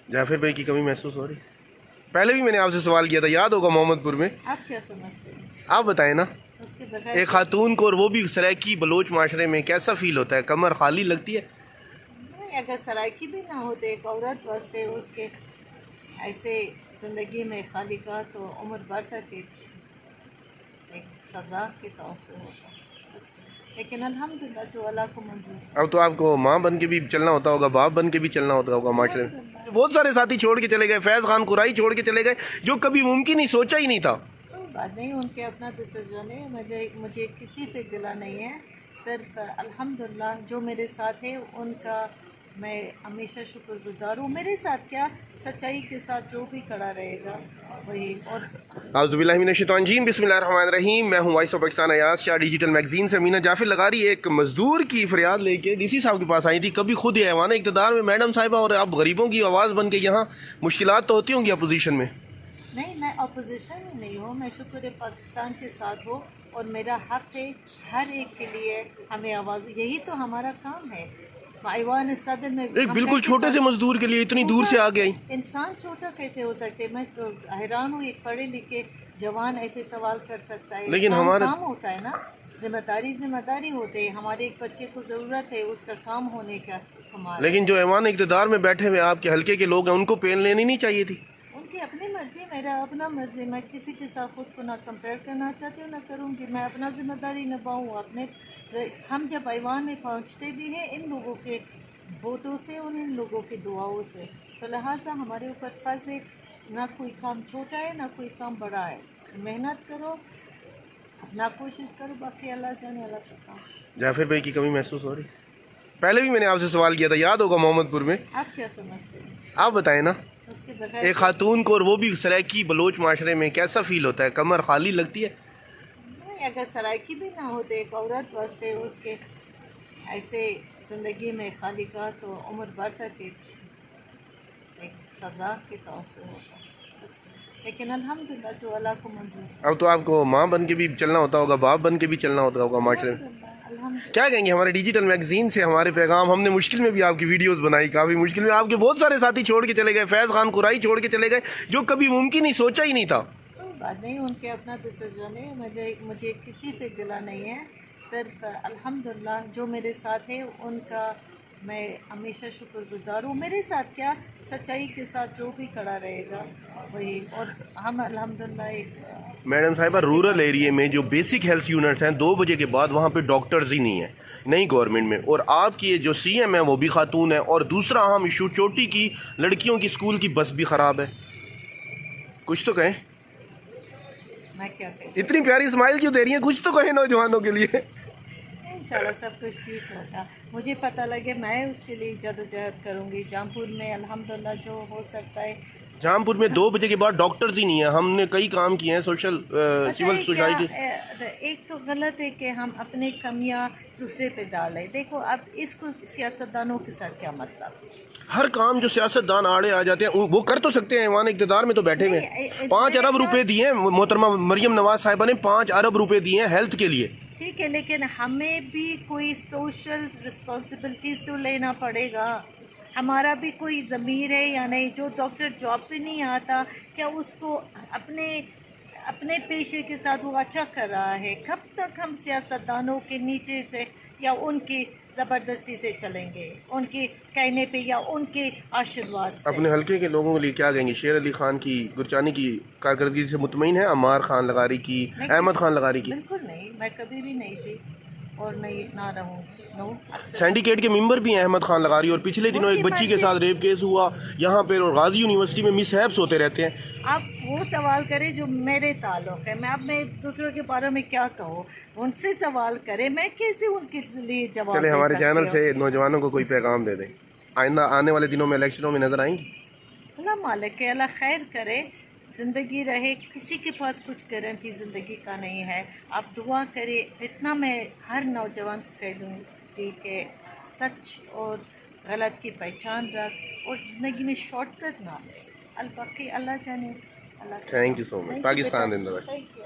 जाफिर भाई की कमी महसूस हो रही? पहले भी मैंने आपसे सवाल किया था, याद होगा, मोहम्मदपुर में। आप क्या समझते हैं? आप बताएं ना, उसके बगैर एक खातून को, और वो भी सराइकी बलोच माशरे में, कैसा फील होता है? कमर खाली लगती है? नहीं, अगर सराइकी भी ना होते एक औरत वास्ते उसके ऐसे ज़िंदगी में खाली का तो उम्र भर तक एक सज़ा के तौर पे होता। लेकिन अल्हम्दुलिल्लाह जो अल्लाह को मंजूर। अब तो आपको माँ बन के भी चलना होता होगा, बाप बन के भी चलना होता होगा माशरे में। अल्हम्दुलिल्लाह बहुत सारे साथी छोड़ के चले गए, फैज़ खान कुराई छोड़ के चले गए, जो कभी मुमकिन ही सोचा ही नहीं था। कोई बात नहीं, उनके अपना डिसीजन है। मुझे किसी से गिला नहीं है। सिर्फ अल्हम्दुलिल्लाह जो मेरे साथ है उनका मैं हमेशा शुक्रगुजार हूँ। मेरे साथ क्या, सच्चाई के साथ जो भी खड़ा रहेगा वही। और आउज़ुबिल्लाहिमिनश्शैतानिर्रजीम, बिस्मिल्लाहिर्रहमानिर्रहीम। मैं हूँ voice of Pakistan Ayaz Shah digital magazine से। मीना जाफिर लगारी एक मजदूर की फरियाद लेके डीसी साहब के पास आई थी। कभी खुद ही ऐवान इक़्तिदार में मैडम साहिबा, और आप गरीबों की आवाज़ बन के यहाँ, मुश्किलात तो होती होंगी अपोजिशन में। नहीं, मैं अपोजिशन में नहीं हूँ, मैं शुक्र पाकिस्तान के साथ हूँ और मेरा हक है हर एक के लिए हमें आवाज़, यही तो हमारा काम है। ऐवान सदर में एक हम बिल्कुल कैसे छोटे से मजदूर के लिए इतनी दूर से आ गई। इंसान छोटा कैसे हो सकते? मैं तो हैरान हूँ, एक पढ़े लिखे जवान ऐसे सवाल कर सकता है। लेकिन हमारे काम होता है ना, जिम्मेदारी होते है। हमारे एक बच्चे को ज़रूरत है उसका काम होने का, हमारा। लेकिन जो ऐवान इक़्तिदार में बैठे हुए आपके हल्के के लोग हैं, उनको पेन लेनी नहीं चाहिए थी? उनकी अपनी मर्जी, मेरा अपना मर्जी। मैं किसी के साथ खुद को ना कंपेयर करना चाहती हूँ ना करूँगी। मैं अपना जिम्मेदारी निभाऊँ अपने। हम जब ऐवान में पहुँचते भी हैं इन लोगों के वोटों से और इन लोगों की दुआओं से, तो लिहाजा हमारे ऊपर फ़र्ज़ है, ना कोई काम छोटा है ना कोई काम बड़ा है। मेहनत करो, अपना कोशिश करो, बाकी अल्लाह जाने, अल्लाह का काम। जाफिर भाई की कमी महसूस हो रही? पहले भी मैंने आपसे सवाल किया था, याद होगा, मोहम्मदपुर में। आप क्या समझते हैं? आप बताएं ना, उसके बगैर एक खातून को, और वो भी सराइकी बलोच माशरे में, कैसा फील होता है? कमर खाली लगती है? नहीं, अगर सराइकी भी ना होते एक औरत वास्ते उसके ऐसे ज़िंदगी में खाली का तो उम्र भर तक एक सज़ा के तौर पे होता। लेकिन अल्हम्दुलिल्लाह जो अल्लाह को मंजूर। अब तो आपको माँ बन के भी चलना होता होगा, बाप बन के भी चलना होता होगा माशरे में। अल्हम्दुलिल्लाह। क्या कहेंगे हमारे डिजिटल मैगजीन से हमारे पैगाम? हमने मुश्किल में भी आपकी वीडियोस बनाई, काफ़ी मुश्किल में। आपके बहुत सारे साथी छोड़ के चले गए, फैज़ खान कुराई छोड़ के चले गए, जो कभी मुमकिन ही सोचा ही नहीं था। कोई बात नहीं, उनके अपना डिसीजन है। मुझे किसी से गिला नहीं है। सिर्फ अल्हम्दुलिल्लाह जो मेरे साथ है उनका मैं हमेशा शुक्रगुजार हूँ। मेरे साथ क्या, सच्चाई के साथ जो भी खड़ा रहेगा वही। और हम अल्हम्दुलिल्लाह एक मैडम साहिबा, रूरल एरिया में जो बेसिक हेल्थ यूनिट्स हैं, 2 बजे के बाद वहाँ पे डॉक्टर्स ही नहीं है, नहीं गवर्नमेंट में। और आपकी ये जो सीएम है वो भी खातून है। और दूसरा अहम इशू, चोटी की लड़कियों की स्कूल की बस भी ख़राब है। कुछ तो कहें। मैं क्या कह इतनी प्यारी स्माइल क्यों दे रही हैं? कुछ तो कहें नौजवानों के लिए। इंशाल्लाह सब कुछ ठीक होगा। मुझे पता लगे मैं उसके लिए जदोजहद करूँगी। जौनपुर में अल्हम्दुलिल्लाह जो हो सकता है। जहांपुर में 2 बजे के बाद डॉक्टर्स ही नहीं है। हमने कई काम किए हैं, सोशल पता सिविल है क्या, सोसाइटी। एक तो गलत है कि हम अपनी कमियां दूसरे पे डाल रहे। देखो अब इसको सियासतदानों के साथ क्या मतलब? हर काम जो सियासतदान आड़े आ जाते हैं वो कर तो सकते हैं, ऐवान इक़्तिदार में तो बैठे हुए हैं। 5 अरब रुपए दिए हैं मोहतरमा मरियम नवाज साहिबा ने, 5 अरब रुपए दिए हैं हेल्थ के लिए। ठीक है, लेकिन हमें भी कोई सोशल रिस्पॉन्सिबिलिटीज़ तो लेना पड़ेगा। हमारा भी कोई ज़मीर है या नहीं? जो डॉक्टर जॉब पे नहीं आता, क्या उसको अपने अपने पेशे के साथ वो अच्छा कर रहा है? कब तक हम सियासतदानों के नीचे से या उनकी ज़बरदस्ती से चलेंगे, उनके कहने पे या उनके आशीर्वाद से? अपने हल्के के लोगों के लिए क्या कहेंगे? शेर अली खान की, गुरचानी की कारकर्दगी से मुतमईन है? अमार खान लगारी की, अहमद खान लगारी की? बिल्कुल नहीं, मैं कभी भी नहीं थी और नहीं ना रहूँगी। नो। सिंडिकेट के मेंबर भी हैं अहमद खान लगारी। और पिछले दिनों एक बच्ची के साथ रेप केस हुआ यहाँ पे, और गाजी यूनिवर्सिटी में मिसहैप्स होते रहते हैं। आप वो सवाल करें जो मेरे ताल्लुक है। अब मैं दूसरों के बारे में क्या कहूँ? उनसे सवाल करें, मैं कैसे उनके लिए जवाब चले दे हमारे सकती चैनल हूँ? से नौजवानों को कोई पैगाम दे दें, आइंदा आने वाले दिनों में इलेक्शनों में नजर आएंगी। अल्लाह मालिक है, अल्लाह खैर करे, ज़िंदगी रहे। किसी के पास कुछ गारंटी ज़िंदगी का नहीं है। आप दुआ करें, इतना मैं हर नौजवान को कह दूँगी कि सच और गलत की पहचान रख और ज़िंदगी में शॉर्टकट ना ले। बाकी अल्लाह जाने, Allah. Thank you so much. Pakistan जिंदाबाद। Thank you.